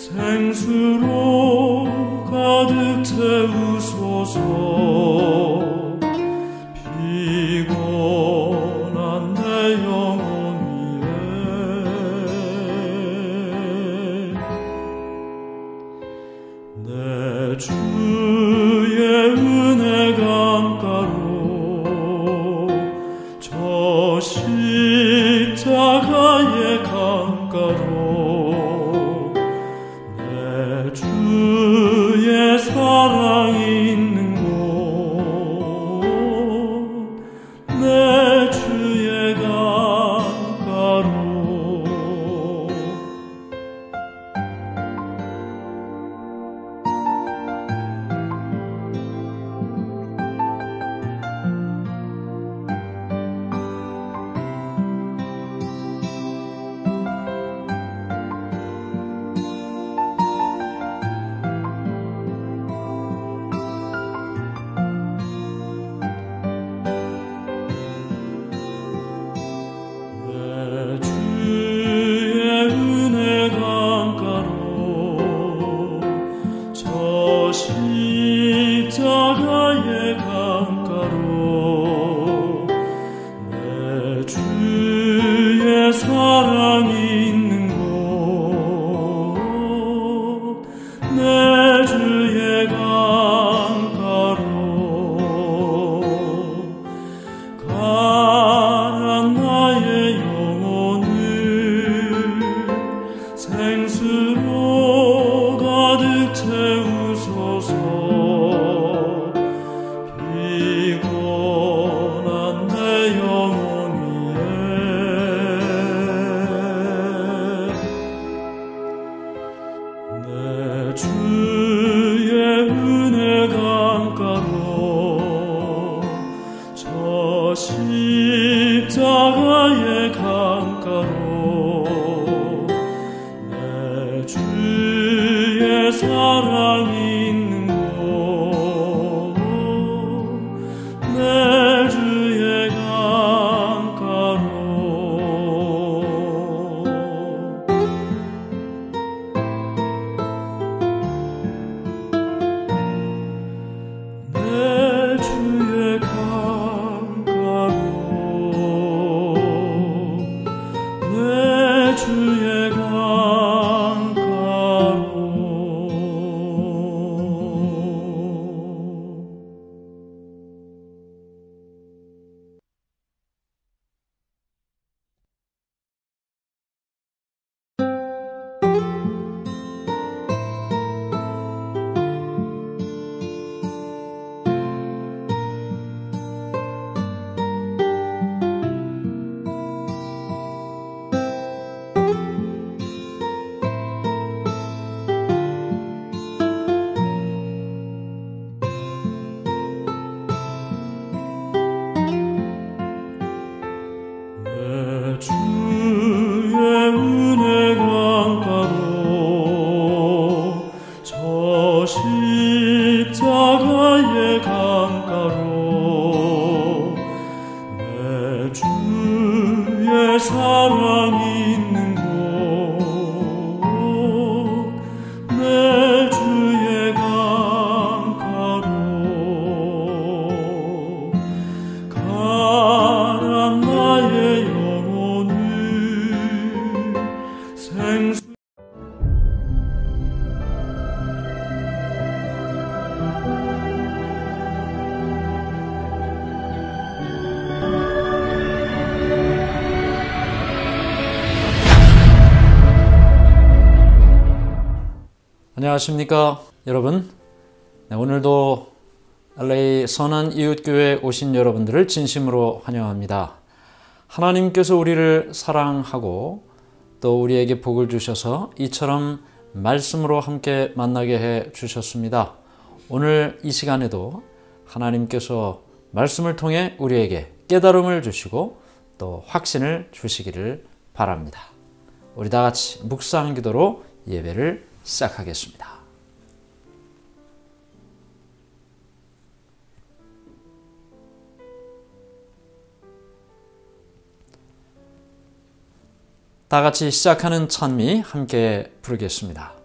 생수로 가득 채우소서. 피곤한 내 영혼 위에 내 주의 은혜 강가로 저 십자가의 강가로 내 주의 사랑이 있는 곳 내 주의 강가로 내 주의 은혜 강가로 저 십자가의 강가로 내 주의 사랑이 있는 곳 내 주의 강가로 가란 나의 영혼을 생수로 가득 채우소서. 피곤한 내 영혼 위에 내 주의 은혜 강가로 저 십자가의 강가로 내 주의 사랑이 있는 곳 내 주의 강가로 내 주의 강가로 내 주의 강가로 내 주의 은혜 강가로 저 십자가의 강가로 내 주의 사랑이 있는 곳 내 주의 강가로 가란 나의 영혼을 생수 안녕하십니까 여러분. 오늘도 LA 선한 이웃교회에 오신 여러분들을 진심으로 환영합니다. 하나님께서 우리를 사랑하고 또 우리에게 복을 주셔서 이처럼 말씀으로 함께 만나게 해 주셨습니다. 오늘 이 시간에도 하나님께서 말씀을 통해 우리에게 깨달음을 주시고 또 확신을 주시기를 바랍니다. 우리 다 같이 묵상 기도로 예배를 시작하겠습니다. 다 같이 시작하는 찬미 함께 부르겠습니다.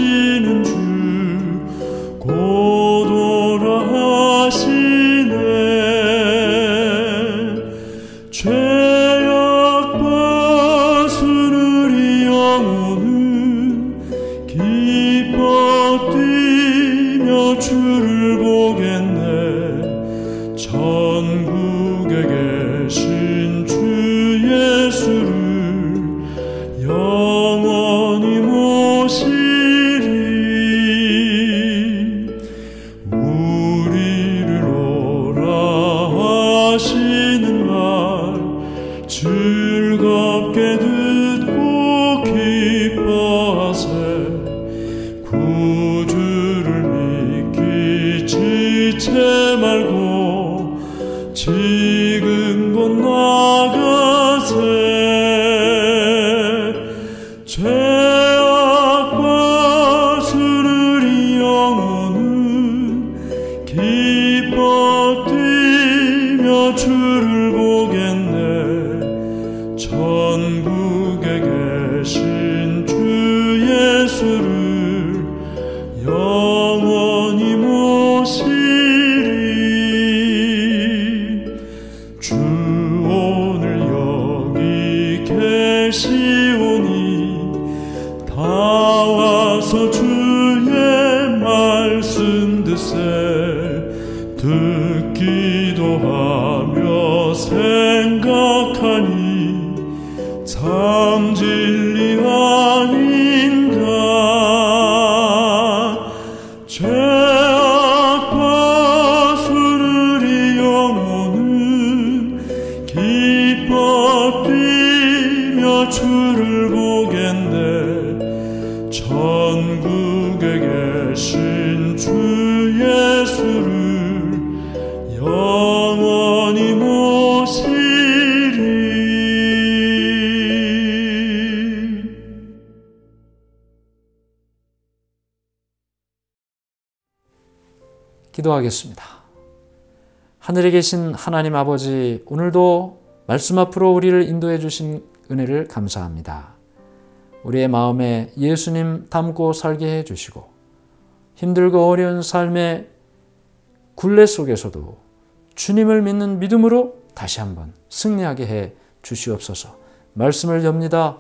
하시는 주 고도라 하시네. 죄악 바수르리 영혼은 기뻐 뛰며 주를 보겠네. 천국에 계신 주 예수를 영원히 모시리. 우리를 오라 하시는 말 즐겁게 듣고 기뻐하세. 구주를 믿기 지체 말고 지금껏 나가세. 죄악 바수르리 영혼은 기뻐 뛰며 주를 보겠네. 천국에 계신 주 예수를 영원히 모시리. 주 오늘 여기 계시오니 다 와서 주의 말씀 듣세. 듣기도 하며 생각하니 참 진리 아닌가. 죄악 바수르리 영혼은 기뻐 뛰며 주를 보겠네. 천국에 계신 주 예수를 영원히 모시리. 기도하겠습니다. 하늘에 계신 하나님 아버지, 오늘도 말씀 앞으로 우리를 인도해 주신 은혜를 감사합니다. 우리의 마음에 예수님 담고 살게 해주시고 힘들고 어려운 삶의 굴레 속에서도 주님을 믿는 믿음으로 다시 한번 승리하게 해 주시옵소서. 말씀을 엽니다.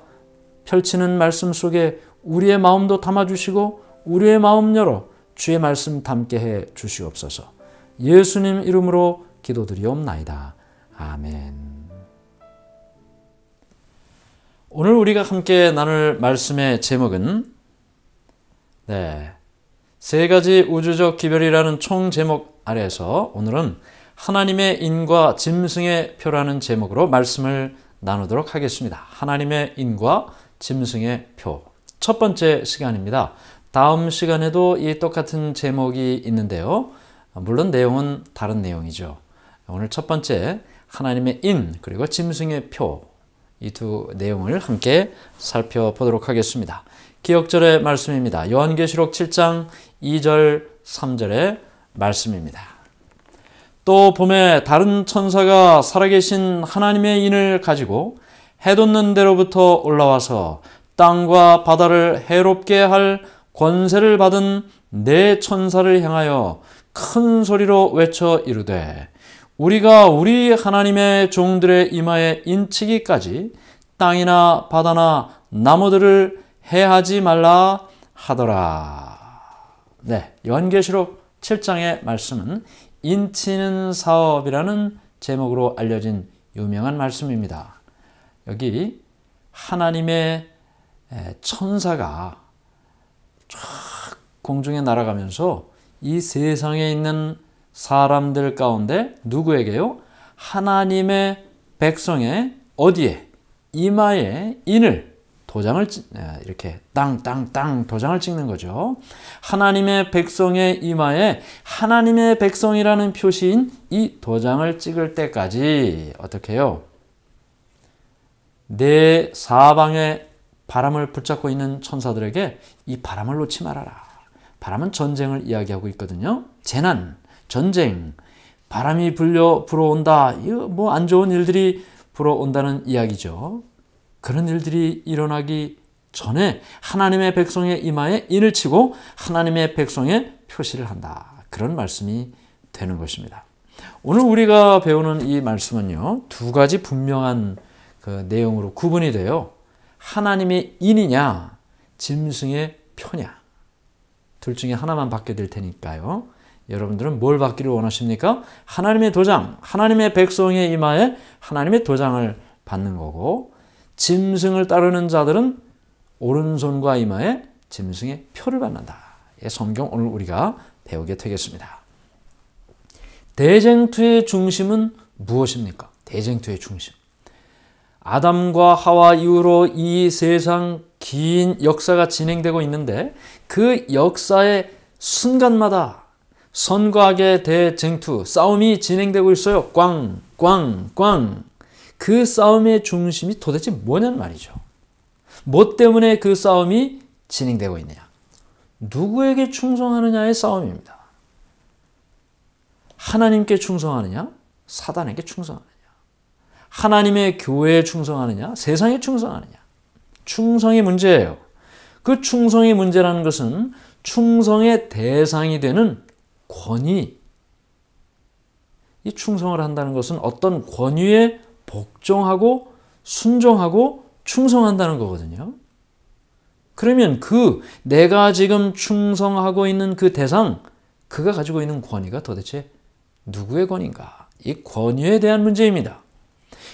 펼치는 말씀 속에 우리의 마음도 담아주시고 우리의 마음 열어 주의 말씀 담게 해 주시옵소서. 예수님 이름으로 기도드리옵나이다. 아멘. 오늘 우리가 함께 나눌 말씀의 제목은 세 가지 우주적 기별이라는 총 제목 아래에서 오늘은 하나님의 인과 짐승의 표라는 제목으로 말씀을 나누도록 하겠습니다. 하나님의 인과 짐승의 표. 첫 번째 시간입니다. 다음 시간에도 이 똑같은 제목이 있는데요. 물론 내용은 다른 내용이죠. 오늘 첫 번째 하나님의 인 그리고 짐승의 표, 이 두 내용을 함께 살펴보도록 하겠습니다. 기억절의 말씀입니다. 요한계시록 7장 2절 3절의 말씀입니다. 또 봄에 다른 천사가 살아계신 하나님의 인을 가지고 해돋는 데로부터 올라와서 땅과 바다를 해롭게 할 권세를 받은 네 천사를 향하여 큰 소리로 외쳐 이르되 우리가 우리 하나님의 종들의 이마에 인치기까지 땅이나 바다나 나무들을 해하지 말라 하더라. 요한계시록 7장의 말씀은 인치는 사업이라는 제목으로 알려진 유명한 말씀입니다. 여기 하나님의 천사가 쫙 공중에 날아가면서 이 세상에 있는 사람들 가운데 누구에게요? 하나님의 백성의 어디에? 이마에 인을 도장을 이렇게 땅 도장을 찍는 거죠. 하나님의 백성의 이마에 하나님의 백성이라는 표시인 이 도장을 찍을 때까지 어떻게 해요? 내 사방에 바람을 붙잡고 있는 천사들에게 이 바람을 놓지 말아라. 바람은 전쟁을 이야기하고 있거든요. 재난, 전쟁, 바람이 불어온다. 뭐 안 좋은 일들이 불어온다는 이야기죠. 그런 일들이 일어나기 전에 하나님의 백성의 이마에 인을 치고 하나님의 백성의 표시를 한다. 그런 말씀이 되는 것입니다. 오늘 우리가 배우는 이 말씀은요, 두 가지 분명한 그 내용으로 구분이 돼요. 하나님의 인이냐, 짐승의 표냐. 둘 중에 하나만 받게 될 테니까요. 여러분들은 뭘 받기를 원하십니까? 하나님의 도장, 하나님의 백성의 이마에 하나님의 도장을 받는 거고, 짐승을 따르는 자들은 오른손과 이마에 짐승의 표를 받는다. 성경 오늘 우리가 배우게 되겠습니다. 대쟁투의 중심은 무엇입니까? 대쟁투의 중심. 아담과 하와 이후로 이 세상 긴 역사가 진행되고 있는데 그 역사의 순간마다 선과 악의 대쟁투, 싸움이 진행되고 있어요. 꽝, 꽝, 꽝. 그 싸움의 중심이 도대체 뭐냐는 말이죠. 뭐 때문에 그 싸움이 진행되고 있느냐. 누구에게 충성하느냐의 싸움입니다. 하나님께 충성하느냐, 사단에게 충성하느냐. 하나님의 교회에 충성하느냐, 세상에 충성하느냐. 충성의 문제예요. 그 충성의 문제라는 것은 충성의 대상이 되는 권위. 이 충성을 한다는 것은 어떤 권위에 복종하고 순종하고 충성한다는 거거든요. 그러면 내가 지금 충성하고 있는 그 대상, 그가 가지고 있는 권위가 도대체 누구의 권위인가? 이 권위에 대한 문제입니다.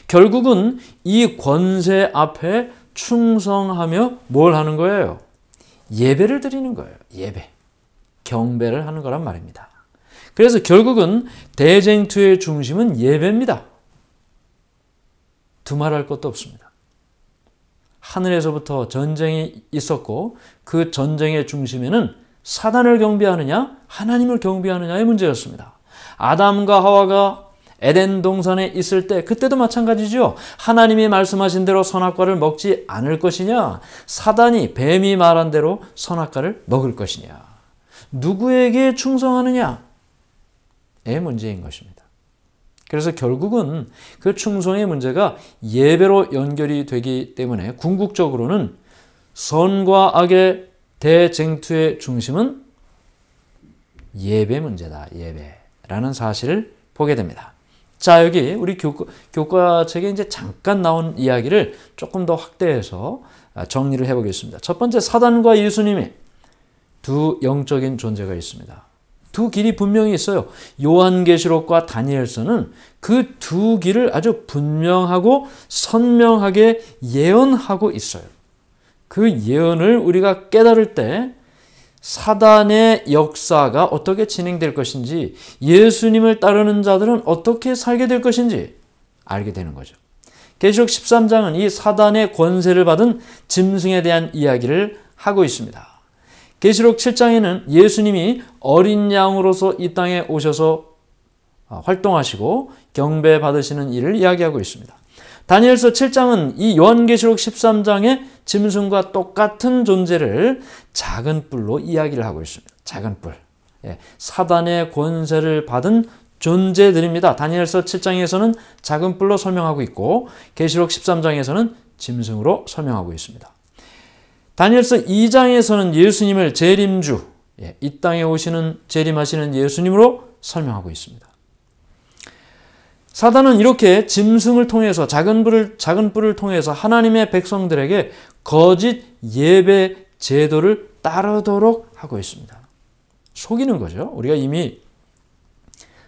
결국은 이 권세 앞에 충성하며 뭘 하는 거예요? 예배를 드리는 거예요. 예배. 경배를 하는 거란 말입니다. 그래서 결국은 대쟁투의 중심은 예배입니다. 두말할 것도 없습니다. 하늘에서부터 전쟁이 있었고 그 전쟁의 중심에는 사단을 경배하느냐 하나님을 경배하느냐의 문제였습니다. 아담과 하와가 에덴 동산에 있을 때 그때도 마찬가지죠. 하나님이 말씀하신 대로 선악과를 먹지 않을 것이냐, 사단이 뱀이 말한 대로 선악과를 먹을 것이냐, 누구에게 충성하느냐의 문제인 것입니다. 그래서 결국은 그 충성의 문제가 예배로 연결이 되기 때문에 궁극적으로는 선과 악의 대쟁투의 중심은 예배 문제다. 예배라는 사실을 보게 됩니다. 자, 여기 우리 교과책에 이제 잠깐 나온 이야기를 조금 더 확대해서 정리를 해보겠습니다. 첫 번째, 사단과 예수님의 두 영적인 존재가 있습니다. 두 길이 분명히 있어요. 요한계시록과 다니엘서는 그 두 길을 아주 분명하고 선명하게 예언하고 있어요. 그 예언을 우리가 깨달을 때 사단의 역사가 어떻게 진행될 것인지, 예수님을 따르는 자들은 어떻게 살게 될 것인지 알게 되는 거죠. 계시록 13장은 이 사단의 권세를 받은 짐승에 대한 이야기를 하고 있습니다. 계시록 7장에는 예수님이 어린 양으로서 이 땅에 오셔서 활동하시고 경배 받으시는 일을 이야기하고 있습니다. 다니엘서 7장은 이 요한계시록 13장의 짐승과 똑같은 존재를 작은 뿔로 이야기를 하고 있습니다. 작은 뿔. 사단의 권세를 받은 존재들입니다. 다니엘서 7장에서는 작은 뿔로 설명하고 있고 계시록 13장에서는 짐승으로 설명하고 있습니다. 다니엘서 2장에서는 예수님을 재림주, 이 땅에 오시는 재림하시는 예수님으로 설명하고 있습니다. 사단은 이렇게 짐승을 통해서 작은 뿔을 통해서 하나님의 백성들에게 거짓 예배 제도를 따르도록 하고 있습니다. 속이는 거죠. 우리가 이미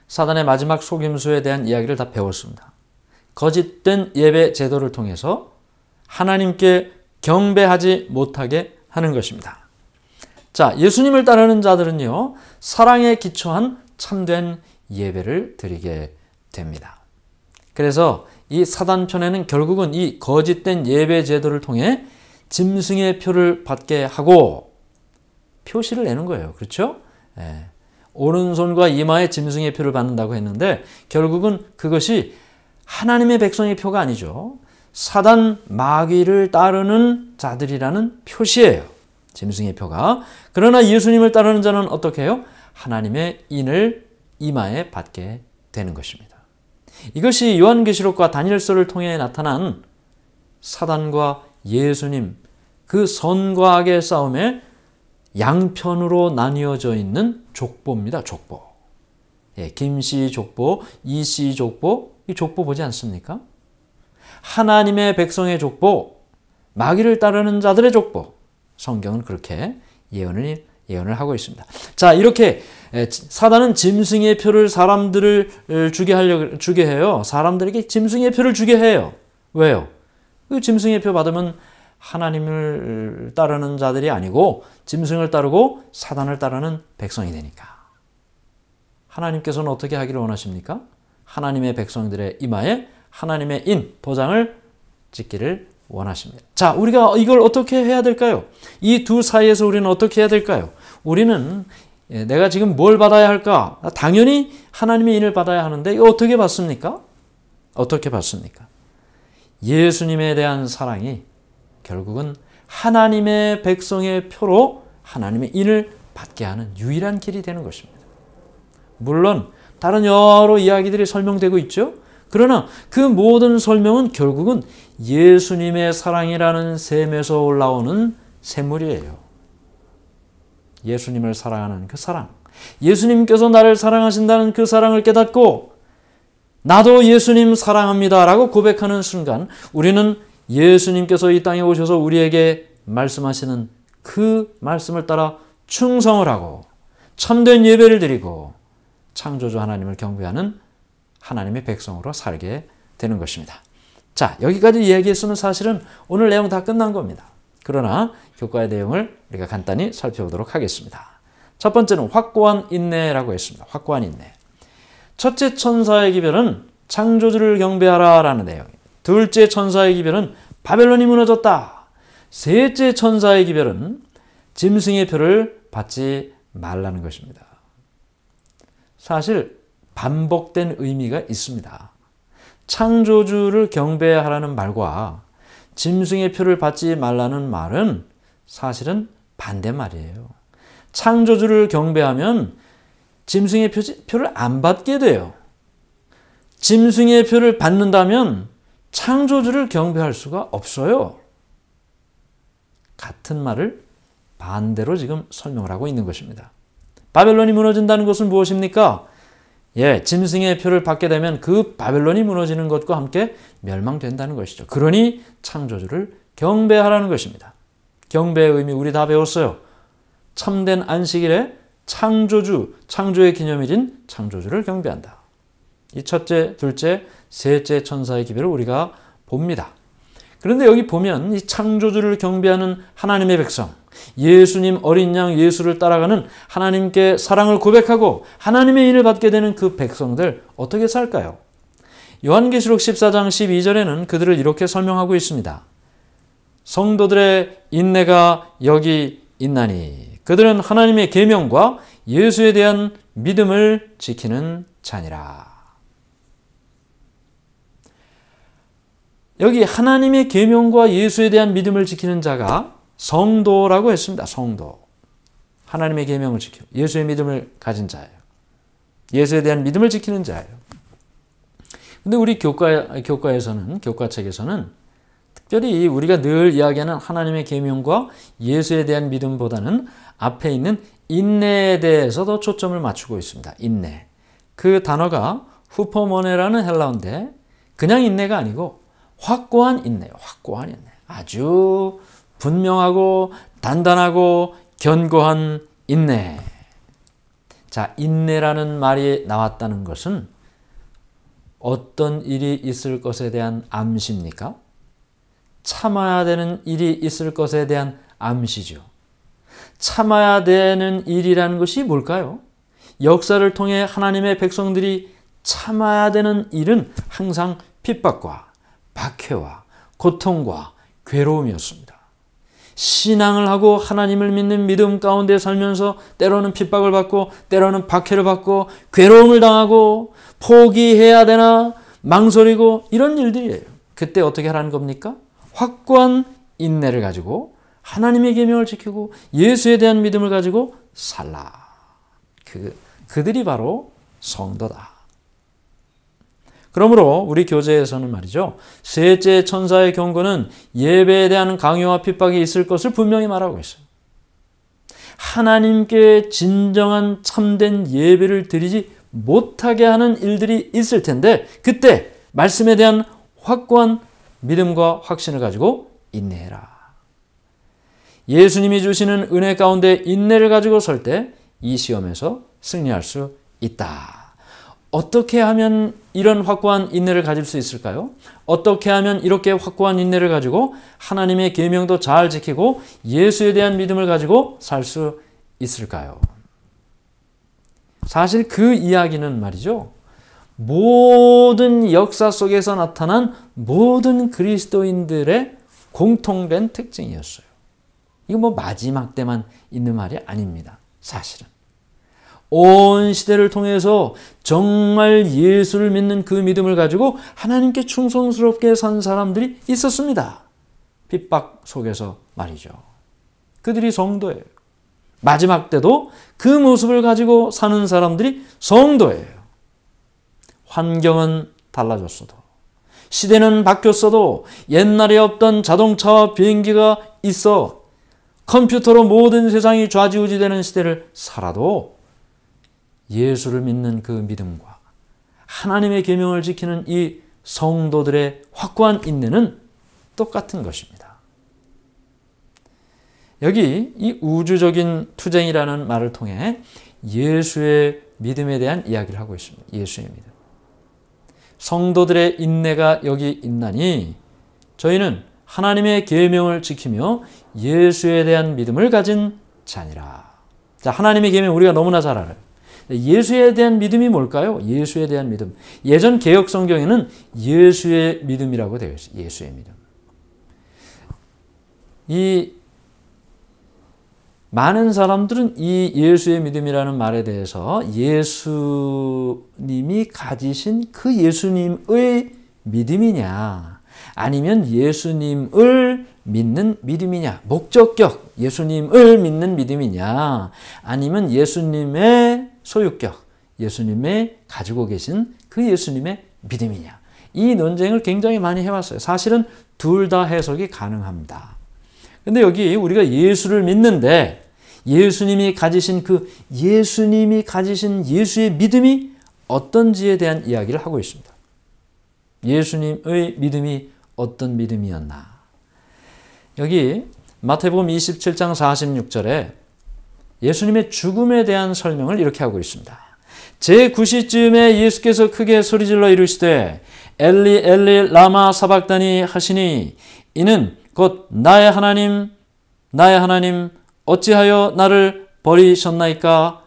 사단의 마지막 속임수에 대한 이야기를 다 배웠습니다. 거짓된 예배 제도를 통해서 하나님께 경배하지 못하게 하는 것입니다. 자, 예수님을 따르는 자들은요, 사랑에 기초한 참된 예배를 드리게 됩니다. 그래서 이 사단편에는 결국은 이 거짓된 예배 제도를 통해 짐승의 표를 받게 하고 표시를 내는 거예요. 그렇죠? 오른손과 이마에 짐승의 표를 받는다고 했는데 결국은 그것이 하나님의 백성의 표가 아니죠. 사단 마귀를 따르는 자들이라는 표시예요. 짐승의 표가. 그러나 예수님을 따르는 자는 어떻게 해요? 하나님의 인을 이마에 받게 되는 것입니다. 이것이 요한계시록과 다니엘서를 통해 나타난 사단과 예수님 그 선과 악의 싸움에 양편으로 나뉘어져 있는 족보입니다. 족보. 예, 김씨 족보, 이씨 족보, 이 족보 보지 않습니까? 하나님의 백성의 족보, 마귀를 따르는 자들의 족보. 성경은 그렇게 예언을 하고 있습니다. 자, 이렇게 사단은 짐승의 표를 사람들을 주게 해요. 사람들에게 짐승의 표를 주게 해요. 왜요? 그 짐승의 표 받으면 하나님을 따르는 자들이 아니고 짐승을 따르고 사단을 따르는 백성이 되니까. 하나님께서는 어떻게 하기를 원하십니까? 하나님의 백성들의 이마에 하나님의 인, 도장을 찍기를 원하십니다. 자, 우리가 이걸 어떻게 해야 될까요? 이 두 사이에서 우리는 어떻게 해야 될까요? 우리는 내가 지금 뭘 받아야 할까? 당연히 하나님의 인을 받아야 하는데 이거 어떻게 받습니까? 어떻게 받습니까? 예수님에 대한 사랑이 결국은 하나님의 백성의 표로 하나님의 인을 받게 하는 유일한 길이 되는 것입니다. 물론 다른 여러 이야기들이 설명되고 있죠. 그러나 그 모든 설명은 결국은 예수님의 사랑이라는 셈에서 올라오는 샘물이에요. 예수님을 사랑하는 그 사랑. 예수님께서 나를 사랑하신다는 그 사랑을 깨닫고 나도 예수님 사랑합니다 라고 고백하는 순간 우리는 예수님께서 이 땅에 오셔서 우리에게 말씀하시는 그 말씀을 따라 충성을 하고 참된 예배를 드리고 창조주 하나님을 경배하는 하나님의 백성으로 살게 되는 것입니다. 자, 여기까지 이야기했으면 사실은 오늘 내용 다 끝난 겁니다. 그러나 교과의 내용을 우리가 간단히 살펴보도록 하겠습니다. 첫 번째는 확고한 인내라고 했습니다. 확고한 인내. 첫째 천사의 기별은 창조주를 경배하라 라는 내용입니다. 둘째 천사의 기별은 바벨론이 무너졌다. 셋째 천사의 기별은 짐승의 표를 받지 말라는 것입니다. 사실 반복된 의미가 있습니다. 창조주를 경배하라는 말과 짐승의 표를 받지 말라는 말은 사실은 반대말이에요. 창조주를 경배하면 짐승의 표를 안 받게 돼요. 짐승의 표를 받는다면 창조주를 경배할 수가 없어요. 같은 말을 반대로 지금 설명을 하고 있는 것입니다. 바벨론이 무너진다는 것은 무엇입니까? 예, 짐승의 표를 받게 되면 그 바벨론이 무너지는 것과 함께 멸망된다는 것이죠. 그러니 창조주를 경배하라는 것입니다. 경배의 의미 우리 다 배웠어요. 참된 안식일에 창조주, 창조의 기념일인 창조주를 경배한다. 이 첫째, 둘째, 셋째 천사의 기별을 우리가 봅니다. 그런데 여기 보면 이 창조주를 경배하는 하나님의 백성, 예수님 어린 양 예수를 따라가는 하나님께 사랑을 고백하고 하나님의 인을 받게 되는 그 백성들 어떻게 살까요? 요한계시록 14장 12절에는 그들을 이렇게 설명하고 있습니다. 성도들의 인내가 여기 있나니 그들은 하나님의 계명과 예수에 대한 믿음을 지키는 자니라. 여기 하나님의 계명과 예수에 대한 믿음을 지키는 자가 성도라고 했습니다. 성도. 하나님의 계명을 지키고 예수의 믿음을 가진 자예요. 예수에 대한 믿음을 지키는 자예요. 근데 우리 교과에서는, 교과책에서는 특별히 우리가 늘 이야기하는 하나님의 계명과 예수에 대한 믿음보다는 앞에 있는 인내에 대해서 더 초점을 맞추고 있습니다. 인내. 그 단어가 후퍼모네라는 헬라어인데 그냥 인내가 아니고 확고한 인내요. 확고한 인내. 아주 분명하고 단단하고 견고한 인내. 자, 인내라는 말이 나왔다는 것은 어떤 일이 있을 것에 대한 암시입니까? 참아야 되는 일이 있을 것에 대한 암시죠. 참아야 되는 일이라는 것이 뭘까요? 역사를 통해 하나님의 백성들이 참아야 되는 일은 항상 핍박과 박해와 고통과 괴로움이었습니다. 신앙을 하고 하나님을 믿는 믿음 가운데 살면서 때로는 핍박을 받고 때로는 박해를 받고 괴로움을 당하고 포기해야 되나 망설이고 이런 일들이에요. 그때 어떻게 하라는 겁니까? 확고한 인내를 가지고 하나님의 계명을 지키고 예수에 대한 믿음을 가지고 살라. 그들이 바로 성도다. 그러므로 우리 교재에서는 말이죠. 셋째 천사의 경고는 예배에 대한 강요와 핍박이 있을 것을 분명히 말하고 있어요. 하나님께 진정한 참된 예배를 드리지 못하게 하는 일들이 있을 텐데 그때 말씀에 대한 확고한 믿음과 확신을 가지고 인내해라. 예수님이 주시는 은혜 가운데 인내를 가지고 설 때 이 시험에서 승리할 수 있다. 어떻게 하면 이런 확고한 인내를 가질 수 있을까요? 어떻게 하면 이렇게 확고한 인내를 가지고 하나님의 계명도 잘 지키고 예수에 대한 믿음을 가지고 살 수 있을까요? 사실 그 이야기는 말이죠. 모든 역사 속에서 나타난 모든 그리스도인들의 공통된 특징이었어요. 이거 뭐 마지막 때만 있는 말이 아닙니다. 사실은. 온 시대를 통해서 정말 예수를 믿는 그 믿음을 가지고 하나님께 충성스럽게 산 사람들이 있었습니다. 핍박 속에서 말이죠. 그들이 성도예요. 마지막 때도 그 모습을 가지고 사는 사람들이 성도예요. 환경은 달라졌어도, 시대는 바뀌었어도, 옛날에 없던 자동차와 비행기가 있어 컴퓨터로 모든 세상이 좌지우지되는 시대를 살아도 예수를 믿는 그 믿음과 하나님의 계명을 지키는 이 성도들의 확고한 인내는 똑같은 것입니다. 여기 이 우주적인 투쟁이라는 말을 통해 예수의 믿음에 대한 이야기를 하고 있습니다. 예수의 믿음. 성도들의 인내가 여기 있나니 저희는 하나님의 계명을 지키며 예수에 대한 믿음을 가진 자니라. 자, 하나님의 계명 우리가 너무나 잘 알아요. 예수에 대한 믿음이 뭘까요? 예수에 대한 믿음. 예전 개역 성경에는 예수의 믿음이라고 되어 있어요. 예수의 믿음. 이 많은 사람들은 이 예수의 믿음이라는 말에 대해서 예수님이 가지신 그 예수님의 믿음이냐, 아니면 예수님을 믿는 믿음이냐, 목적격 예수님을 믿는 믿음이냐, 아니면 예수님의 소유격, 예수님의 가지고 계신 그 예수님의 믿음이냐, 이 논쟁을 굉장히 많이 해왔어요. 사실은 둘 다 해석이 가능합니다. 근데 여기 우리가 예수를 믿는데 예수님이 가지신 그 예수님이 가지신 예수의 믿음이 어떤지에 대한 이야기를 하고 있습니다. 예수님의 믿음이 어떤 믿음이었나? 여기 마태복음 27장 46절에 예수님의 죽음에 대한 설명을 이렇게 하고 있습니다. 제9시쯤에 예수께서 크게 소리질러 이르시되 엘리 엘리 라마 사박다니 하시니 이는 곧 나의 하나님 나의 하나님 어찌하여 나를 버리셨나이까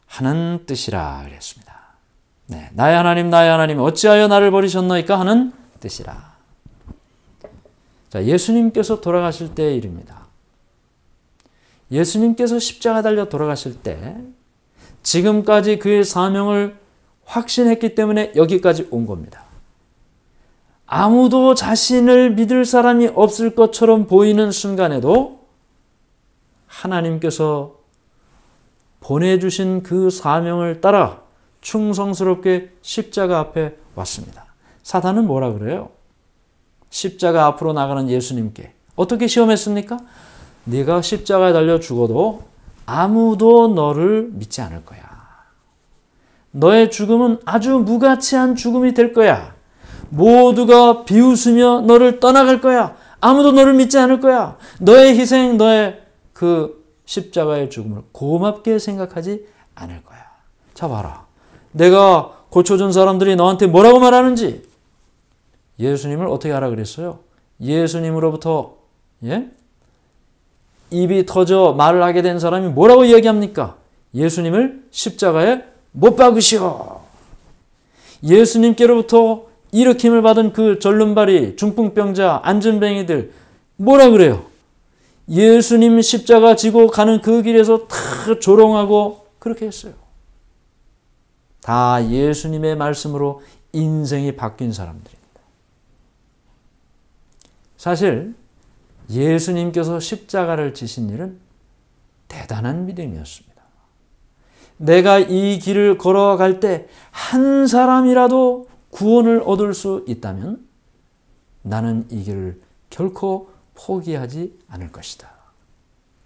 하는 뜻이라 그랬습니다. 네, 나의 하나님 어찌하여 나를 버리셨나이까 하는 뜻이라. 자, 예수님께서 돌아가실 때의 일입니다. 예수님께서 십자가 달려 돌아가실 때 지금까지 그의 사명을 확신했기 때문에 여기까지 온 겁니다. 아무도 자신을 믿을 사람이 없을 것처럼 보이는 순간에도 하나님께서 보내주신 그 사명을 따라 충성스럽게 십자가 앞에 왔습니다. 사단은 뭐라 그래요? 십자가 앞으로 나가는 예수님께 어떻게 시험했습니까? 네가 십자가에 달려 죽어도 아무도 너를 믿지 않을 거야. 너의 죽음은 아주 무가치한 죽음이 될 거야. 모두가 비웃으며 너를 떠나갈 거야. 아무도 너를 믿지 않을 거야. 너의 희생, 너의 그 십자가의 죽음을 고맙게 생각하지 않을 거야. 자, 봐라. 내가 고쳐준 사람들이 너한테 뭐라고 말하는지. 예수님을 어떻게 하라 그랬어요? 예수님으로부터 입이 터져 말을 하게 된 사람이 뭐라고 이야기합니까? 예수님을 십자가에 못 박으시오. 예수님께로부터 일으킴을 받은 그 절름발이, 중풍병자, 안전뱅이들 뭐라 그래요? 예수님 십자가 지고 가는 그 길에서 다 조롱하고 그렇게 했어요. 다 예수님의 말씀으로 인생이 바뀐 사람들입니다. 사실 예수님께서 십자가를 지신 일은 대단한 믿음이었습니다. 내가 이 길을 걸어갈 때 한 사람이라도 구원을 얻을 수 있다면 나는 이 길을 결코 포기하지 않을 것이다.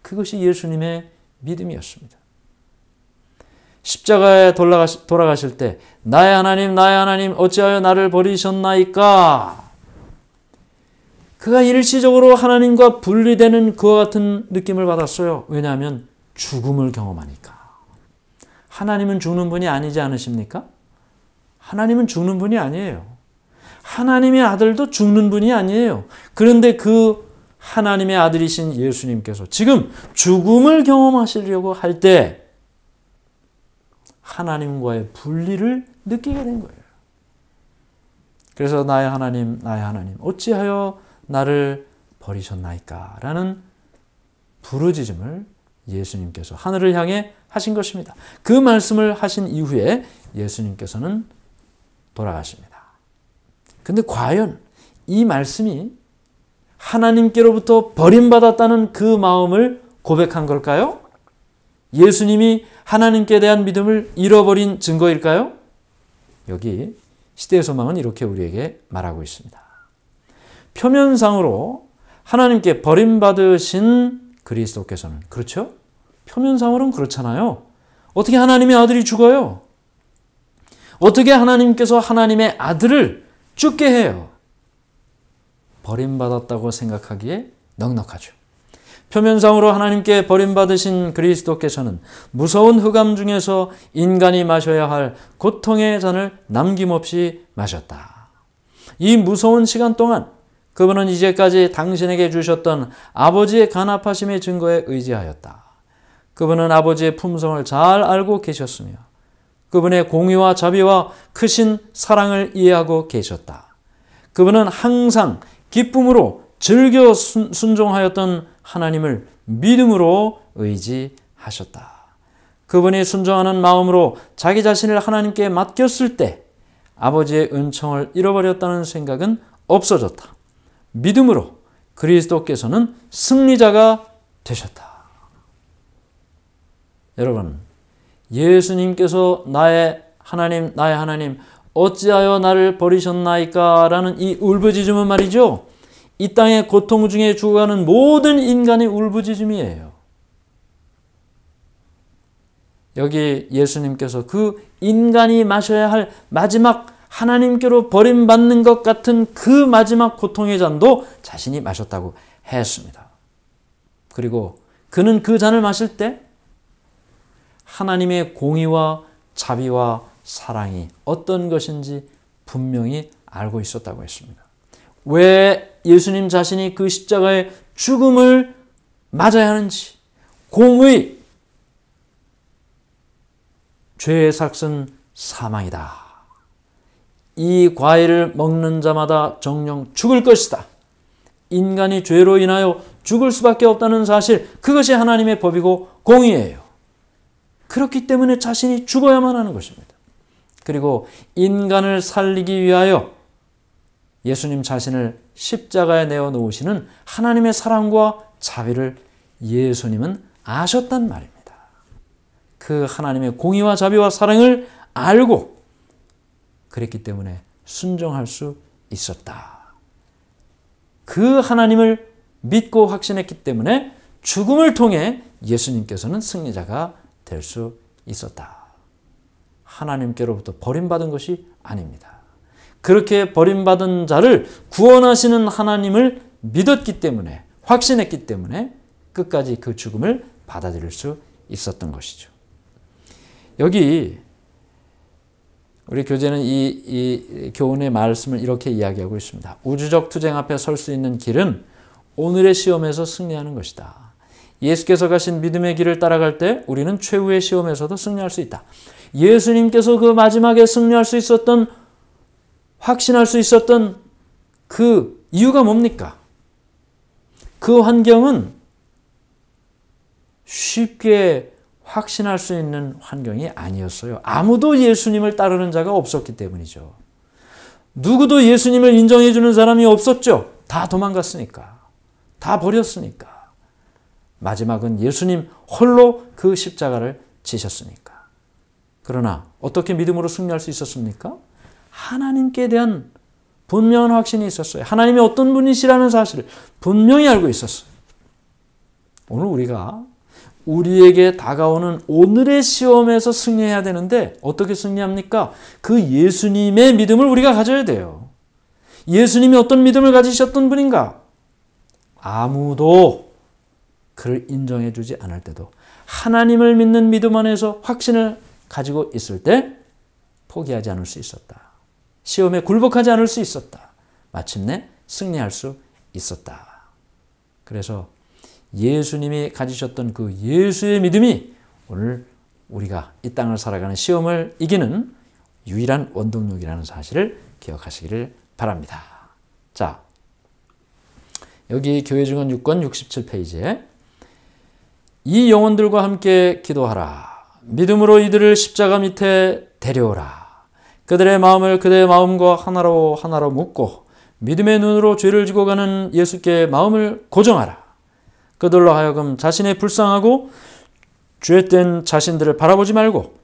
그것이 예수님의 믿음이었습니다. 십자가에 돌아가실 때 나의 하나님 어찌하여 나를 버리셨나이까? 그가 일시적으로 하나님과 분리되는 그와 같은 느낌을 받았어요. 왜냐하면 죽음을 경험하니까. 하나님은 죽는 분이 아니지 않으십니까? 하나님은 죽는 분이 아니에요. 하나님의 아들도 죽는 분이 아니에요. 그런데 그 하나님의 아들이신 예수님께서 지금 죽음을 경험하시려고 할 때 하나님과의 분리를 느끼게 된 거예요. 그래서 나의 하나님 어찌하여 나를 버리셨나이까? 라는 부르짖음을 예수님께서 하늘을 향해 하신 것입니다. 그 말씀을 하신 이후에 예수님께서는 돌아가십니다. 근데 과연 이 말씀이 하나님께로부터 버림받았다는 그 마음을 고백한 걸까요? 예수님이 하나님께 대한 믿음을 잃어버린 증거일까요? 여기 시대의 소망은 이렇게 우리에게 말하고 있습니다. 표면상으로 하나님께 버림받으신 그리스도께서는, 그렇죠? 표면상으로는 그렇잖아요. 어떻게 하나님의 아들이 죽어요? 어떻게 하나님께서 하나님의 아들을 죽게 해요? 버림받았다고 생각하기에 넉넉하죠. 표면상으로 하나님께 버림받으신 그리스도께서는 무서운 흑암 중에서 인간이 마셔야 할 고통의 잔을 남김없이 마셨다. 이 무서운 시간 동안 그분은 이제까지 당신에게 주셨던 아버지의 간합하심의 증거에 의지하였다. 그분은 아버지의 품성을 잘 알고 계셨으며 그분의 공의와 자비와 크신 사랑을 이해하고 계셨다. 그분은 항상 기쁨으로 즐겨 순종하였던 하나님을 믿음으로 의지하셨다. 그분이 순종하는 마음으로 자기 자신을 하나님께 맡겼을 때 아버지의 은총을 잃어버렸다는 생각은 없어졌다. 믿음으로 그리스도께서는 승리자가 되셨다. 여러분, 예수님께서 나의 하나님 어찌하여 나를 버리셨나이까? 라는 이 울부짖음은 말이죠, 이 땅의 고통 중에 죽어가는 모든 인간의 울부짖음이에요. 여기 예수님께서 그 인간이 마셔야 할 마지막 하나님께로 버림받는 것 같은 그 마지막 고통의 잔도 자신이 마셨다고 했습니다. 그리고 그는 그 잔을 마실 때 하나님의 공의와 자비와 사랑이 어떤 것인지 분명히 알고 있었다고 했습니다. 왜 예수님 자신이 그 십자가의 죽음을 맞아야 하는지, 공의, 죄의 삭은 사망이다. 이 과일을 먹는 자마다 정령 죽을 것이다. 인간이 죄로 인하여 죽을 수밖에 없다는 사실, 그것이 하나님의 법이고 공의예요. 그렇기 때문에 자신이 죽어야만 하는 것입니다. 그리고 인간을 살리기 위하여 예수님 자신을 십자가에 내어놓으시는 하나님의 사랑과 자비를 예수님은 아셨단 말입니다. 그 하나님의 공의와 자비와 사랑을 알고 그랬기 때문에 순종할 수 있었다. 그 하나님을 믿고 확신했기 때문에 죽음을 통해 예수님께서는 승리자가 될 수 있었다. 하나님께로부터 버림받은 것이 아닙니다. 그렇게 버림받은 자를 구원하시는 하나님을 믿었기 때문에, 확신했기 때문에 끝까지 그 죽음을 받아들일 수 있었던 것이죠. 여기 우리 교재는 이 교훈의 말씀을 이렇게 이야기하고 있습니다. 우주적 투쟁 앞에 설 수 있는 길은 오늘의 시험에서 승리하는 것이다. 예수께서 가신 믿음의 길을 따라갈 때 우리는 최후의 시험에서도 승리할 수 있다. 예수님께서 그 마지막에 승리할 수 있었던, 확신할 수 있었던 그 이유가 뭡니까? 그 환경은 쉽게 확신할 수 있는 환경이 아니었어요. 아무도 예수님을 따르는 자가 없었기 때문이죠. 누구도 예수님을 인정해 주는 사람이 없었죠. 다 도망갔으니까. 다 버렸으니까. 마지막은 예수님 홀로 그 십자가를 지셨으니까. 그러나 어떻게 믿음으로 승리할 수 있었습니까? 하나님께 대한 분명한 확신이 있었어요. 하나님이 어떤 분이시라는 사실을 분명히 알고 있었어요. 오늘 우리가 우리에게 다가오는 오늘의 시험에서 승리해야 되는데 어떻게 승리합니까? 그 예수님의 믿음을 우리가 가져야 돼요. 예수님이 어떤 믿음을 가지셨던 분인가? 아무도 그를 인정해 주지 않을 때도 하나님을 믿는 믿음 안에서 확신을 가지고 있을 때 포기하지 않을 수 있었다. 시험에 굴복하지 않을 수 있었다. 마침내 승리할 수 있었다. 그래서 예수님이 가지셨던 그 예수의 믿음이 오늘 우리가 이 땅을 살아가는 시험을 이기는 유일한 원동력이라는 사실을 기억하시기를 바랍니다. 자, 여기 교회 증언 6권 67페이지에 이 영혼들과 함께 기도하라. 믿음으로 이들을 십자가 밑에 데려오라. 그들의 마음을 그대의 마음과 하나로 묶고 믿음의 눈으로 죄를 지고 가는 예수께 마음을 고정하라. 그들로 하여금 자신의 불쌍하고 죄된 자신들을 바라보지 말고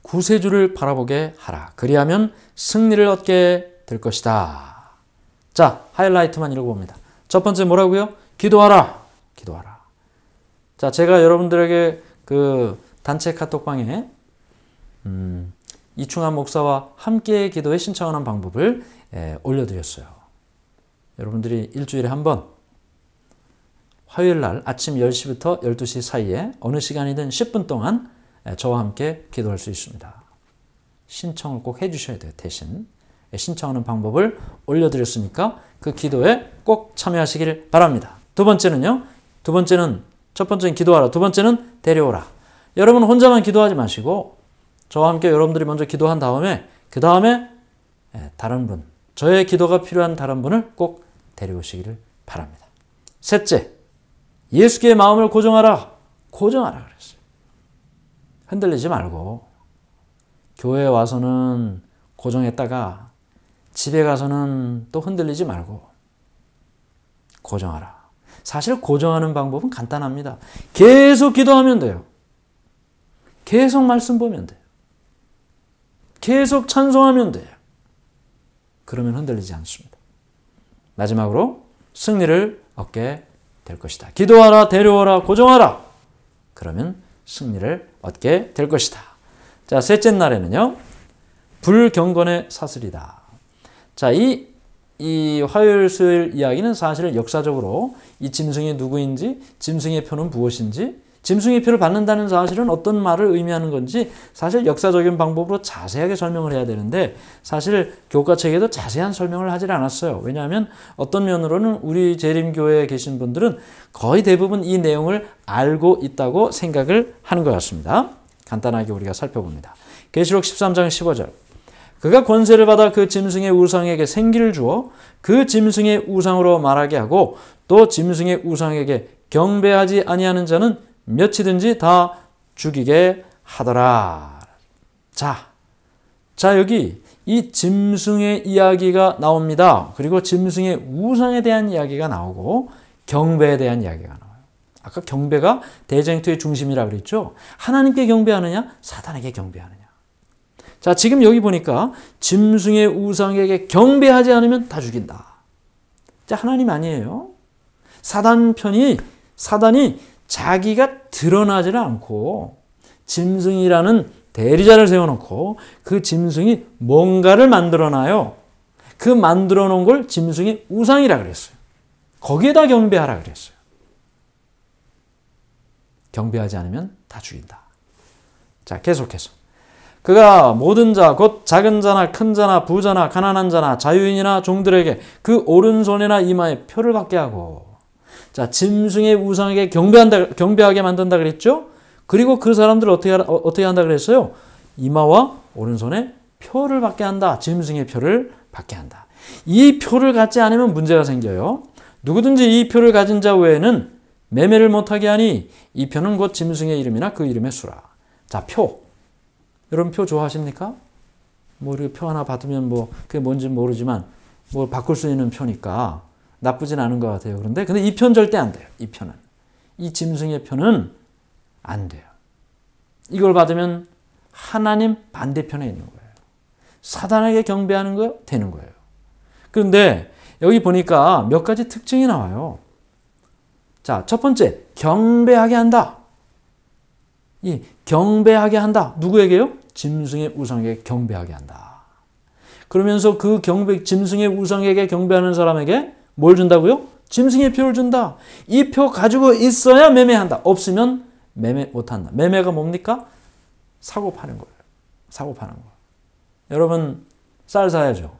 구세주를 바라보게 하라. 그리하면 승리를 얻게 될 것이다. 자, 하이라이트만 읽어봅니다. 첫 번째 뭐라고요? 기도하라. 기도하라. 자, 제가 여러분들에게 그 단체 카톡방에 이충환 목사와 함께 기도에 신청하는 방법을 올려드렸어요. 여러분들이 일주일에 한 번 화요일 날 아침 10시부터 12시 사이에 어느 시간이든 10분 동안 저와 함께 기도할 수 있습니다. 신청을 꼭 해주셔야 돼요. 대신 신청하는 방법을 올려드렸으니까 그 기도에 꼭 참여하시길 바랍니다. 두 번째는요. 첫 번째는 기도하라. 두 번째는 데려오라. 여러분 혼자만 기도하지 마시고 저와 함께 여러분들이 먼저 기도한 다음에 그 다음에 다른 분, 저의 기도가 필요한 다른 분을 꼭 데려오시기를 바랍니다. 셋째, 예수께 마음을 고정하라. 고정하라 그랬어요. 흔들리지 말고 교회에 와서는 고정했다가 집에 가서는 또 흔들리지 말고 고정하라. 사실 고정하는 방법은 간단합니다. 계속 기도하면 돼요. 계속 말씀 보면 돼요. 계속 찬송하면 돼요. 그러면 흔들리지 않습니다. 마지막으로 승리를 얻게 될 것이다. 기도하라, 데려오라, 고정하라. 그러면 승리를 얻게 될 것이다. 자, 셋째 날에는요. 불경건의 사슬이다. 자, 이 화요일, 수요일 이야기는 사실 역사적으로 이 짐승이 누구인지, 짐승의 표는 무엇인지, 짐승의 표를 받는다는 사실은 어떤 말을 의미하는 건지 사실 역사적인 방법으로 자세하게 설명을 해야 되는데 사실 교과책에도 자세한 설명을 하질 않았어요. 왜냐하면 어떤 면으로는 우리 재림교회에 계신 분들은 거의 대부분 이 내용을 알고 있다고 생각을 하는 것 같습니다. 간단하게 우리가 살펴봅니다. 계시록 13장 15절. 그가 권세를 받아 그 짐승의 우상에게 생기를 주어 그 짐승의 우상으로 말하게 하고 또 짐승의 우상에게 경배하지 아니하는 자는 몇이든지 다 죽이게 하더라. 자, 여기 이 짐승의 이야기가 나옵니다. 그리고 짐승의 우상에 대한 이야기가 나오고 경배에 대한 이야기가 나와요. 아까 경배가 대쟁투의 중심이라고 그랬죠. 하나님께 경배하느냐, 사단에게 경배하느냐. 자, 지금 여기 보니까 짐승의 우상에게 경배하지 않으면 다 죽인다. 자, 하나님 아니에요. 사단이 자기가 드러나지를 않고 짐승이라는 대리자를 세워놓고 그 짐승이 뭔가를 만들어놔요. 그 만들어 놓은 걸 짐승의 우상이라 그랬어요. 거기에다 경배하라 그랬어요. 경배하지 않으면 다 죽인다. 자, 계속해서. 그가 모든 자, 곧 작은 자나 큰 자나 부자나 가난한 자나 자유인이나 종들에게 그 오른손이나 이마에 표를 받게 하고 자, 짐승의 우상에게 경배하게 만든다 그랬죠? 그리고 그 사람들을 어떻게 한다 그랬어요? 이마와 오른손에 표를 받게 한다. 짐승의 표를 받게 한다. 이 표를 갖지 않으면 문제가 생겨요. 누구든지 이 표를 가진 자 외에는 매매를 못하게 하니 이 표는 곧 짐승의 이름이나 그 이름의 수라. 자, 표. 여러분 표 좋아하십니까? 뭐 이렇게 표 하나 받으면 뭐 그게 뭔지 모르지만 뭐 바꿀 수 있는 표니까 나쁘진 않은 것 같아요. 근데 이 표는 절대 안 돼요. 이 표는. 이 짐승의 표는 안 돼요. 이걸 받으면 하나님 반대편에 있는 거예요. 사단에게 경배하는 거 되는 거예요. 그런데 여기 보니까 몇 가지 특징이 나와요. 자, 첫 번째, 경배하게 한다. 이 경배하게 한다. 누구에게요? 짐승의 우상에게 경배하게 한다. 그러면서 그 짐승의 우상에게 경배하는 사람에게 뭘 준다고요? 짐승의 표를 준다. 이 표 가지고 있어야 매매한다. 없으면 매매 못한다. 매매가 뭡니까? 사고 파는 거예요. 사고 파는 거. 여러분 쌀 사야죠.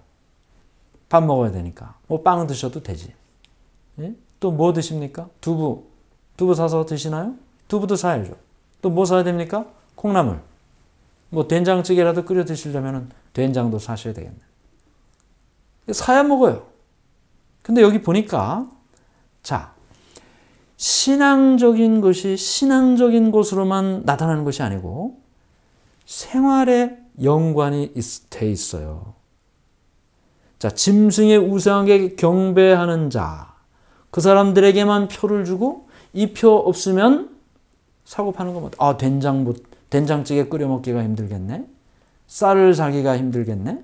밥 먹어야 되니까. 뭐 빵 드셔도 되지. 예? 또 뭐 드십니까? 두부 사서 드시나요? 두부도 사야죠. 또 뭐 사야 됩니까? 콩나물. 뭐 된장찌개라도 끓여 드시려면 된장도 사셔야 되겠네. 사야 먹어요. 근데 여기 보니까 자, 신앙적인 것이 신앙적인 것으로만 나타나는 것이 아니고 생활에 연관이 돼 있어요. 자, 짐승의 우상에게 경배하는 자, 그 사람들에게만 표를 주고 이 표 없으면 사고 파는 거 뭐, 아, 된장찌개 끓여 먹기가 힘들겠네. 쌀을 사기가 힘들겠네.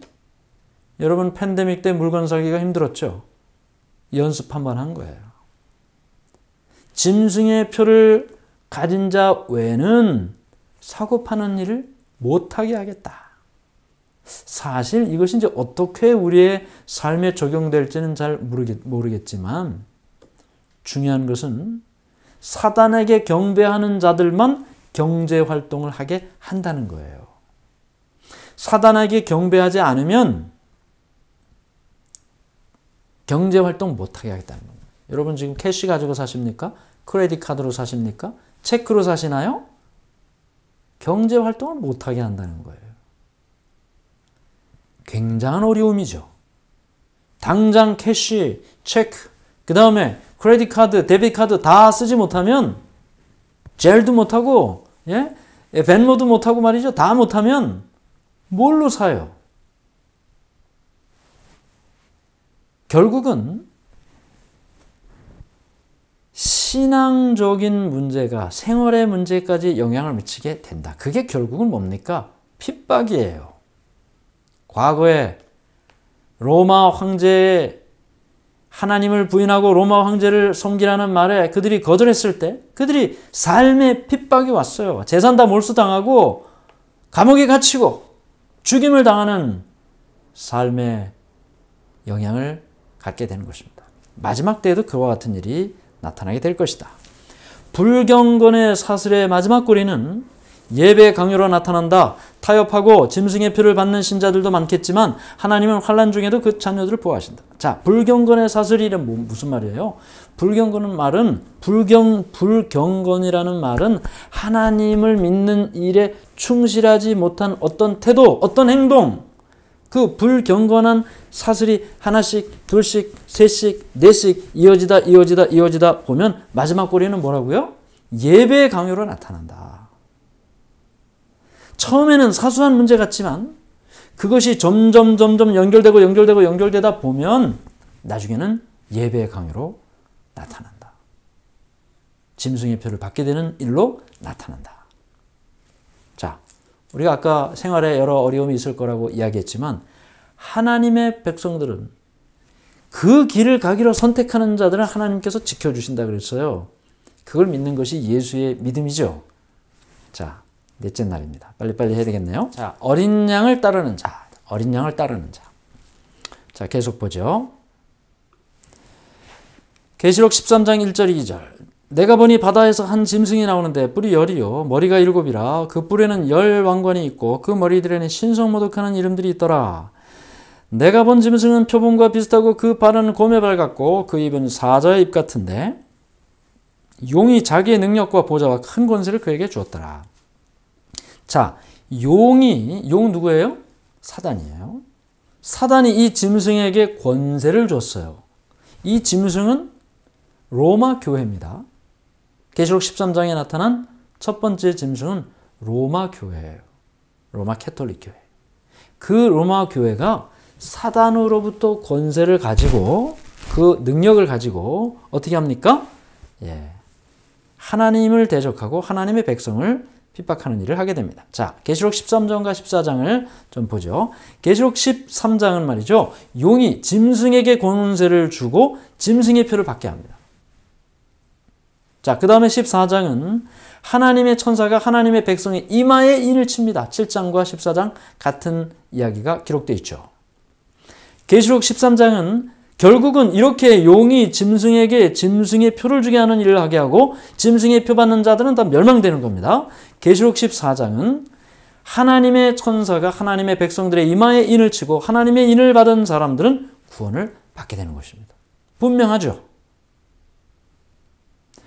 여러분 팬데믹 때 물건 사기가 힘들었죠. 연습 한번 한 거예요. 짐승의 표를 가진 자 외에는 사고 파는 일을 못하게 하겠다. 사실 이것이 이제 어떻게 우리의 삶에 적용될지는 잘 모르겠지만 중요한 것은 사단에게 경배하는 자들만 경제 활동을 하게 한다는 거예요. 사단에게 경배하지 않으면 경제 활동 못하게 하겠다는 겁니다. 여러분 지금 캐시 가지고 사십니까? 크레딧 카드로 사십니까? 체크로 사시나요? 경제 활동을 못하게 한다는 거예요. 굉장한 어려움이죠. 당장 캐시, 체크, 그 다음에 크레딧 카드, 데비트 카드 다 쓰지 못하면 젤도 못하고 벤모도 못하고 말이죠. 다 못하면 뭘로 사요? 결국은 신앙적인 문제가 생활의 문제까지 영향을 미치게 된다. 그게 결국은 뭡니까? 핍박이에요. 과거에 로마 황제의 하나님을 부인하고 로마 황제를 섬기라는 말에 그들이 거절했을 때 그들이 삶의 핍박이 왔어요. 재산 다 몰수당하고 감옥에 갇히고 죽임을 당하는 삶의 영향을 갖게 되는 것입니다. 마지막 때에도 그와 같은 일이 나타나게 될 것이다. 불경건의 사슬의 마지막 꼬리는 예배 강요로 나타난다. 타협하고 짐승의 표를 받는 신자들도 많겠지만 하나님은 환난 중에도 그 자녀들을 보호하신다. 자, 불경건의 사슬이란 무슨 말이에요? 불경건이라는 말은 하나님을 믿는 일에 충실하지 못한 어떤 태도, 어떤 행동, 그 불경건한 사슬이 하나씩, 둘씩, 셋씩, 넷씩 이어지다 보면 마지막 꼬리는 뭐라고요? 예배 강요로 나타난다. 처음에는 사소한 문제 같지만 그것이 점점 연결되다 보면 나중에는 예배의 강요로 나타난다. 짐승의 표를 받게 되는 일로 나타난다. 자, 우리가 아까 생활에 여러 어려움이 있을 거라고 이야기했지만 하나님의 백성들은 그 길을 가기로 선택하는 자들은 하나님께서 지켜주신다 그랬어요. 그걸 믿는 것이 예수의 믿음이죠. 자, 넷째 날입니다. 빨리빨리 해야 되겠네요. 자, 어린 양을 따르는 자. 자, 계속 보죠. 계시록 13장 1절 2절. 내가 보니 바다에서 한 짐승이 나오는데 뿔이 10이요 머리가 7이라 그 뿔에는 10 왕관이 있고 그 머리들에는 신성모독하는 이름들이 있더라. 내가 본 짐승은 표범과 비슷하고 그 발은 곰의 발 같고 그 입은 사자의 입 같은데 용이 자기의 능력과 보좌와 큰 권세를 그에게 주었더라. 자, 용 누구예요? 사단이에요. 사단이 이 짐승에게 권세를 줬어요. 이 짐승은 로마 교회입니다. 계시록 13장에 나타난 첫 번째 짐승은 로마 교회예요. 로마 캐톨릭 교회. 그 로마 교회가 사단으로부터 권세를 가지고 그 능력을 가지고 어떻게 합니까? 하나님을 대적하고 하나님의 백성을 핍박하는 일을 하게 됩니다. 자, 계시록 13장과 14장을 좀 보죠. 계시록 13장은 말이죠. 용이 짐승에게 권세를 주고 짐승의 표를 받게 합니다. 자, 그 다음에 14장은 하나님의 천사가 하나님의 백성의 이마에 인을 칩니다. 7장과 14장 같은 이야기가 기록되어 있죠. 계시록 13장은 결국은 이렇게 용이 짐승에게 짐승의 표를 주게 하는 일을 하게 하고 짐승의 표 받는 자들은 다 멸망되는 겁니다. 계시록 14장은 하나님의 천사가 하나님의 백성들의 이마에 인을 치고 하나님의 인을 받은 사람들은 구원을 받게 되는 것입니다. 분명하죠.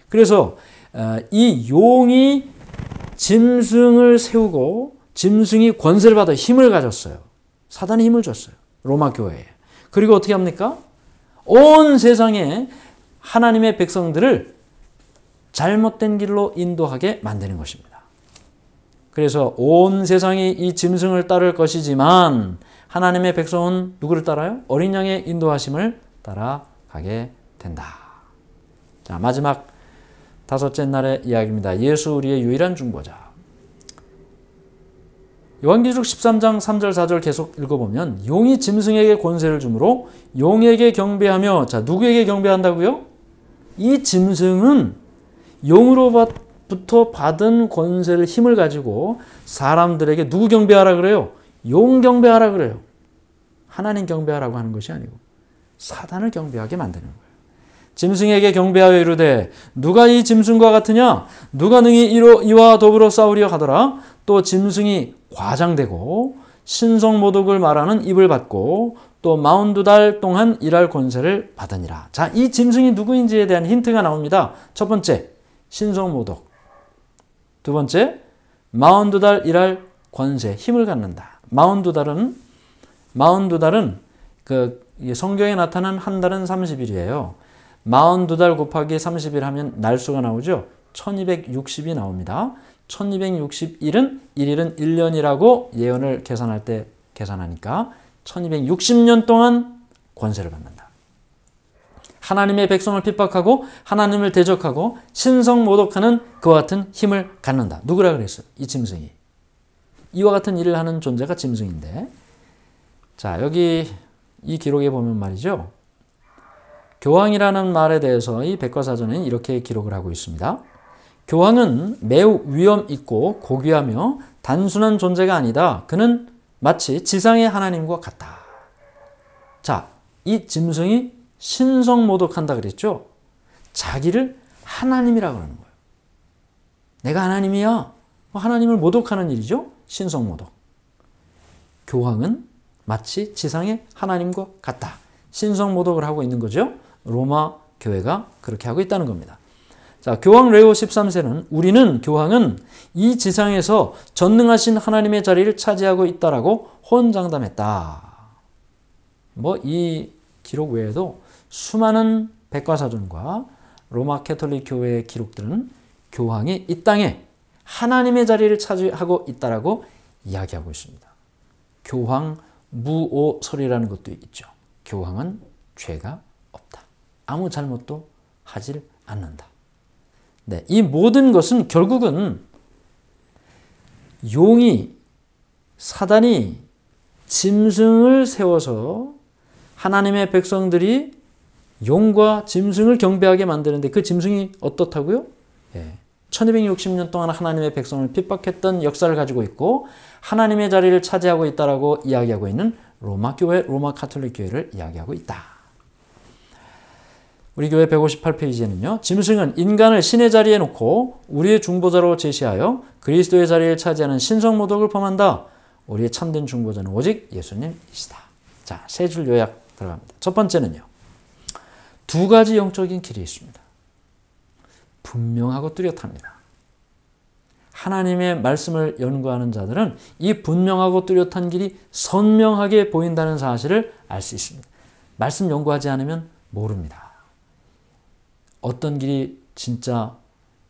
그래서 이 용이 짐승을 세우고 짐승이 권세를 받아 힘을 가졌어요. 사단이 힘을 줬어요. 로마 교회에. 그리고 어떻게 합니까? 온 세상에 하나님의 백성들을 잘못된 길로 인도하게 만드는 것입니다. 그래서 온 세상이 이 짐승을 따를 것이지만 하나님의 백성은 누구를 따라요? 어린 양의 인도하심을 따라가게 된다. 자, 마지막 다섯째 날의 이야기입니다. 예수 우리의 유일한 중보자. 요한계시록 13장 3절 4절 계속 읽어보면 용이 짐승에게 권세를 주므로 용에게 경배하며, 자, 누구에게 경배한다고요? 이 짐승은 용으로부터 받은 권세를 힘을 가지고 사람들에게 누구 경배하라 그래요? 용 경배하라 그래요. 하나님 경배하라고 하는 것이 아니고 사단을 경배하게 만드는 거예요. 짐승에게 경배하여 이르되 누가 이 짐승과 같으냐? 누가 능히 이와 더불어 싸우려 하더라. 또 짐승이 과장되고 신성모독을 말하는 입을 받고 또 42달 동안 일할 권세를 받으니라. 자, 이 짐승이 누구인지에 대한 힌트가 나옵니다. 첫 번째, 신성모독. 두 번째, 42달 일할 권세, 힘을 갖는다. 42달은 그 성경에 나타난 한 달은 30일이에요. 42달 곱하기 30일 하면 날수가 나오죠. 1260이 나옵니다. 1261은 1일은 1년이라고 예언을 계산할 때 계산하니까 1260년 동안 권세를 받는다. 하나님의 백성을 핍박하고 하나님을 대적하고 신성모독하는 그와 같은 힘을 갖는다. 누구라 그랬어요? 이 짐승이. 이와 같은 일을 하는 존재가 짐승인데, 자, 여기 이 기록에 보면 말이죠. 교황이라는 말에 대해서 이 백과사전에는 이렇게 기록을 하고 있습니다. 교황은 매우 위험 있고 고귀하며 단순한 존재가 아니다. 그는 마치 지상의 하나님과 같다. 자, 이 짐승이 신성모독한다 그랬죠? 자기를 하나님이라고 하는 거예요. 내가 하나님이야. 하나님을 모독하는 일이죠. 신성모독. 교황은 마치 지상의 하나님과 같다. 신성모독을 하고 있는 거죠. 로마 교회가 그렇게 하고 있다는 겁니다. 자, 교황 레오 13세는 우리는 교황은 이 지상에서 전능하신 하나님의 자리를 차지하고 있다라고 혼장담했다. 이 기록 외에도 수많은 백과사전과 로마 캐톨릭 교회의 기록들은 교황이 이 땅에 하나님의 자리를 차지하고 있다라고 이야기하고 있습니다. 교황 무오설이라는 것도 있죠. 교황은 죄가 없다. 아무 잘못도 하질 않는다. 네, 이 모든 것은 결국은 사단이 짐승을 세워서 하나님의 백성들이 용과 짐승을 경배하게 만드는데 그 짐승이 어떻다고요? 1260년 동안 하나님의 백성을 핍박했던 역사를 가지고 있고 하나님의 자리를 차지하고 있다라고 이야기하고 있는 로마 교회, 로마 카톨릭 교회를 이야기하고 있다. 우리 교회 158페이지에는요. 짐승은 인간을 신의 자리에 놓고 우리의 중보자로 제시하여 그리스도의 자리를 차지하는 신성모독을 범한다. 우리의 참된 중보자는 오직 예수님이시다. 자, 세 줄 요약 들어갑니다. 첫 번째는요. 두 가지 영적인 길이 있습니다. 분명하고 뚜렷합니다. 하나님의 말씀을 연구하는 자들은 이 분명하고 뚜렷한 길이 선명하게 보인다는 사실을 알 수 있습니다. 말씀 연구하지 않으면 모릅니다. 어떤 길이 진짜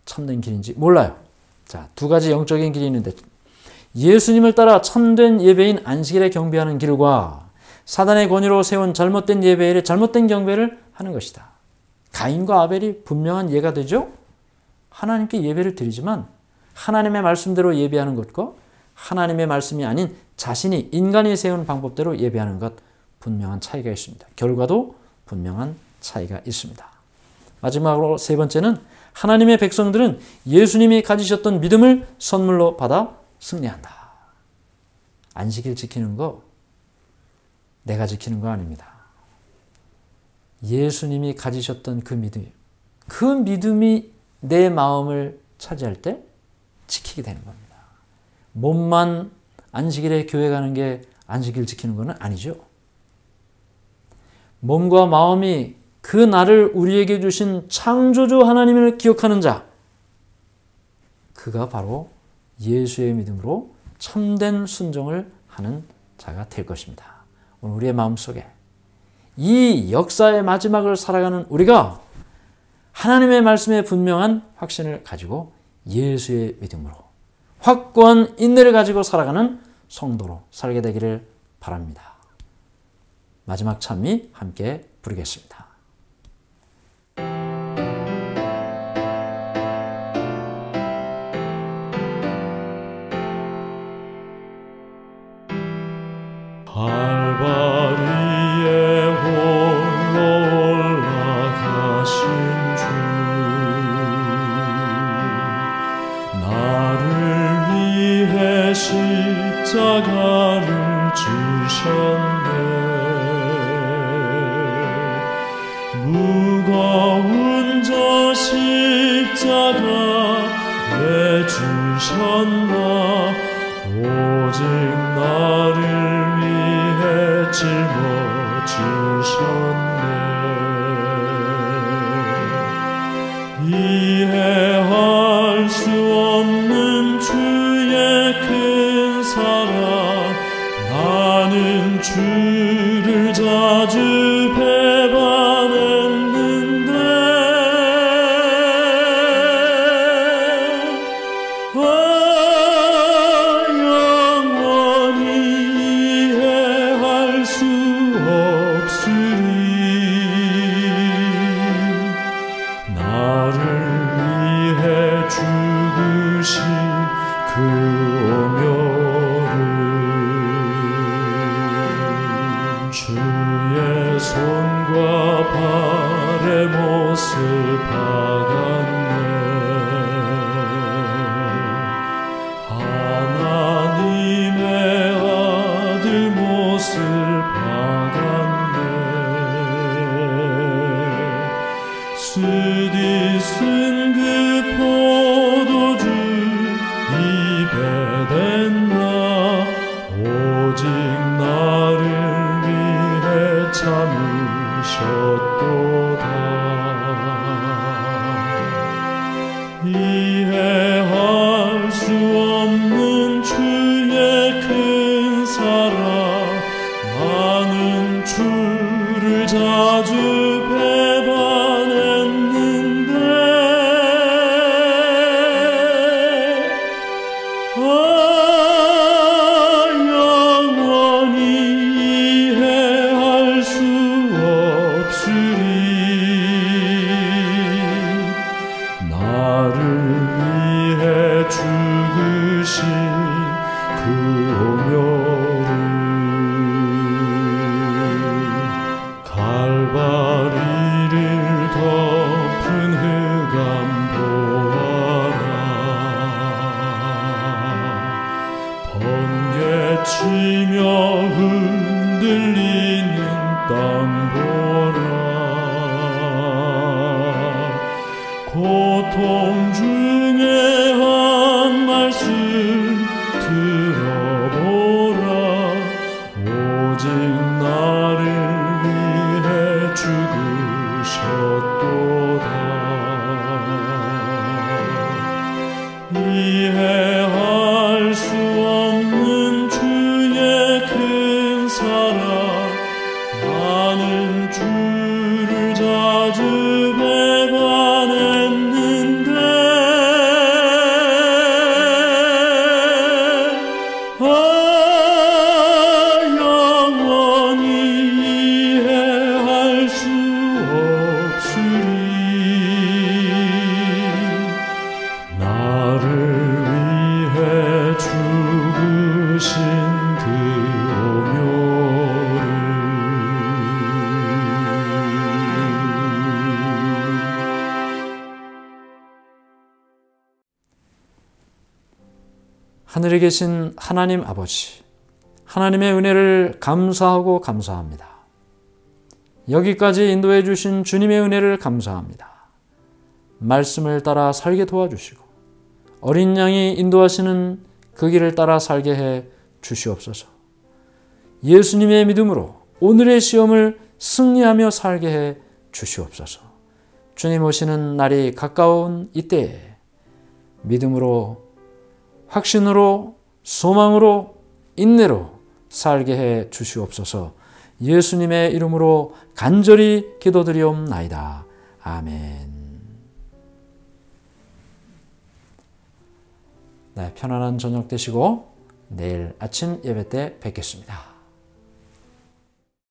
참된 길인지 몰라요. 자, 두 가지 영적인 길이 있는데 예수님을 따라 참된 예배인 안식일에 경배하는 길과 사단의 권위로 세운 잘못된 예배일에 잘못된 경배를 하는 것이다. 가인과 아벨이 분명한 예가 되죠? 하나님께 예배를 드리지만 하나님의 말씀대로 예배하는 것과 하나님의 말씀이 아닌 자신이 인간이 세운 방법대로 예배하는 것 분명한 차이가 있습니다. 결과도 분명한 차이가 있습니다. 마지막으로 세 번째는 하나님의 백성들은 예수님이 가지셨던 믿음을 선물로 받아 승리한다. 안식일 지키는 거 내가 지키는 거 아닙니다. 예수님이 가지셨던 그 믿음이 내 마음을 차지할 때 지키게 되는 겁니다. 몸만 안식일에 교회 가는 게 안식일 지키는 건 아니죠. 몸과 마음이 그 날을 우리에게 주신 창조주 하나님을 기억하는 자, 그가 바로 예수의 믿음으로 참된 순종을 하는 자가 될 것입니다. 오늘 우리의 마음속에 이 역사의 마지막을 살아가는 우리가 하나님의 말씀에 분명한 확신을 가지고 예수의 믿음으로 확고한 인내를 가지고 살아가는 성도로 살게 되기를 바랍니다. 마지막 찬미 함께 부르겠습니다. 칼바리에 홀로 올라가신 주, 나를 위해 십자가를 지셨네. 무거운 저 십자가 왜 지셨나. 오직 나를 위해 짊어지셨네. 이해할 수 없는 주의 큰 사랑, 나는 주를 자주 배반했는데 영원히 이해할 수 없으리. 나를 위해 죽으신 그 오묘를 주의 손과 발의 못을 박았네. 하나님의 아들 못을 박았네. 쓰디쓴 그 포도주 입에 댔나. 오직 나를 위해 참으셨도다. 이해할 수 없는 주의 큰 사랑, 나는 주를 자주 배반했는데 영원히 이해할 수 없으리. 나를 위해 죽으신 그 오묘를 칼바리를 덮은 흑암 보아라. 번개치며 흔들리는 땅 보라. 고통 중에 한 말씀 들어보라. 오직 나를 위해 죽으셨도다. 이해할 수 없는 주의 큰 사랑, 하늘에 계신 하나님 아버지, 하나님의 은혜를 감사하고 감사합니다. 여기까지 인도해 주신 주님의 은혜를 감사합니다. 말씀을 따라 살게 도와주시고 어린 양이 인도하시는 그 길을 따라 살게 해 주시옵소서. 예수님의 믿음으로 오늘의 시험을 승리하며 살게 해 주시옵소서. 주님 오시는 날이 가까운 이때에 믿음으로, 확신으로, 소망으로, 인내로 살게 해 주시옵소서. 예수님의 이름으로 간절히 기도드리옵나이다. 아멘. 네, 편안한 저녁 되시고 내일 아침 예배 때 뵙겠습니다.